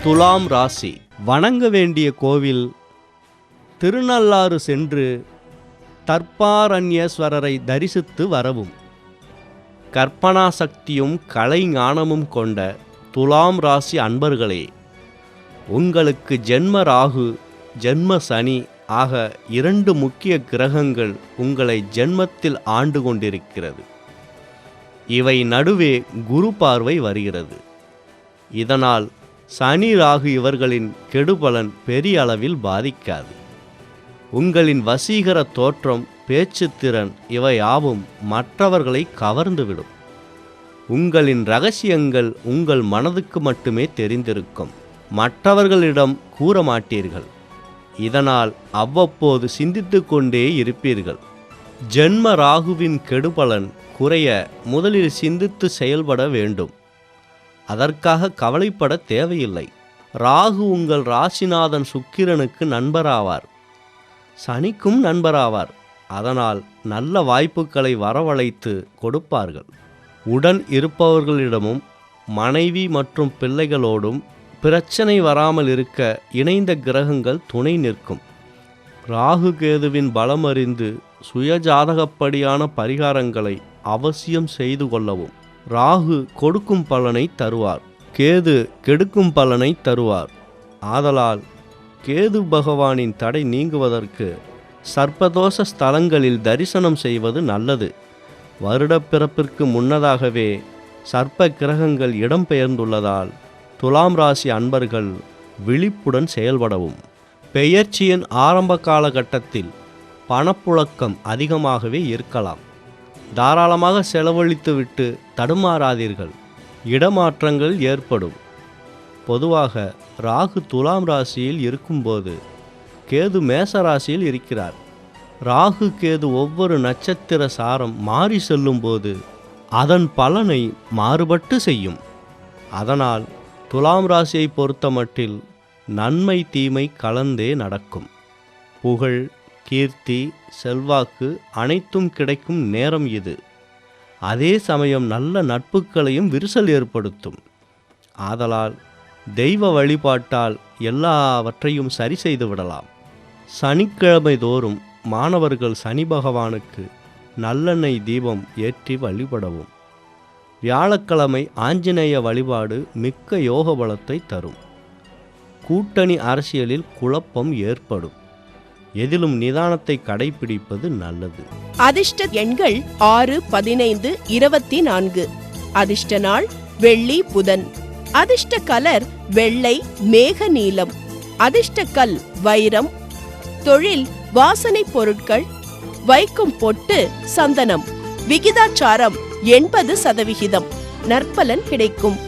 துலாம் ராசி. வணங்க வேண்டிய கோவில். திருநள்ளாறு சென்று தர்பாரண்யேஸ்வரரை தரிசித்து வரவும். கற்பனா சக்தியும் கலை ஞானமும் கொண்ட துலாம் ராசி அன்பர்களே, உங்களுக்கு ஜென்ம ராகு, ஜென்ம சனி ஆக 2 முக்கிய கிரகங்கள் உங்களை ஜென்மத்தில் ஆண்டு கொண்டிருக்கிறது. இவை நடுவே குரு பார்வை வருகிறது. இதனால் சனி ராகு இவர்களின் கெடுபலன் பெரிய அளவில் பாதிக்காது. உங்களின் வசீகர தோற்றம், பேச்சுத்திறன் இவையாவும் மற்றவர்களை கவர்ந்துவிடும். உங்களின் இரகசியங்கள் உங்கள் மனதுக்கு மட்டுமே தெரிந்திருக்கும். மற்றவர்களிடம் கூற மாட்டீர்கள். இதனால் அவ்வப்போது சிந்தித்து கொண்டே இருப்பீர்கள். ஜென்ம ராகுவின் கெடுபலன் குறைய முதலில் சிந்தித்து செயல்பட வேண்டும். அதற்காக கவலைப்பட தேவையில்லை. ராகு உங்கள் ராசிநாதன் சுக்கிரனுக்கு நண்பராவார், சனிக்கும் நண்பராவார். அதனால் நல்ல வாய்ப்புகளை வரவழைத்து கொடுப்பார்கள். உடன் இருப்பவர்களிடமும் மனைவி மற்றும் பிள்ளைகளோடும் பிரச்சனை வராமல் இருக்க இணைந்த கிரகங்கள் துணை நிற்கும். ராகு கேதுவின் பலம் அறிந்து சுயஜாதகப்படியான பரிகாரங்களை அவசியம் செய்து கொள்ளவும். ராகு கொடுக்கும் பலனை தருவார், கேது கெடுக்கும் பலனை தருவார். ஆதலால் கேது பகவானின் தடை நீங்குவதற்கு சர்ப்பதோஷ ஸ்தலங்களில் தரிசனம் செய்வது நல்லது. வருடப்பிறப்பிற்கு முன்னதாகவே சர்ப்ப கிரகங்கள் இடம்பெயர்ந்துள்ளதால் துலாம் ராசி அன்பர்கள் விழிப்புடன் செயல்படவும். பெயர்ச்சியின் ஆரம்ப காலகட்டத்தில் பணப்புழக்கம் அதிகமாகவே இருக்கலாம். தாராளமாக செலவழித்துவிட்டு தடுமாறாதீர்கள். இடமாற்றங்கள் ஏற்படும். பொதுவாக ராகு துலாம் ராசியில் இருக்கும்போது கேது மேச ராசியில் இருக்கிறார். ராகு கேது ஒவ்வொரு நட்சத்திர சாரம் மாறி செல்லும்போது அதன் பலனை மாறுபட்டு செய்யும். அதனால் துலாம் ராசியை பொறுத்தமட்டில் நன்மை தீமை கலந்தே நடக்கும். புகழ், கீர்த்தி, செல்வாக்கு அனைத்தும் கிடைக்கும் நேரம் இது. அதே சமயம் நல்ல நட்புகளையும் விரிசல் ஏற்படுத்தும். ஆதலால் தெய்வ வழிபாட்டால் எல்லாவற்றையும் சரி செய்து விடலாம். சனிக்கிழமை தோறும் மாணவர்கள் சனி பகவானுக்கு நல்லெண்ணெய் தீபம் ஏற்றி வழிபடவும். வியாழக்கிழமை ஆஞ்சநேய வழிபாடு மிக்க யோக பலத்தை தரும். கூட்டணி அரசியலில் குழப்பம் ஏற்படும். எதிலும் நிதானத்தை கடைபிடிப்பது நல்லது. அதிர்ஷ்ட எண்கள் 6, 15, 24. அதிர்ஷ்ட நாள் வெள்ளி, புதன். அதிர்ஷ்ட கலர் வெள்ளை, மேக நீலம். அதிர்ஷ்ட கல் வைரம். தொழில் வாசனை பொருட்கள். வைக்கும் பொட்டு சந்தனம். விகிதாச்சாரம் 80%. நற்பலன் கிடைக்கும்.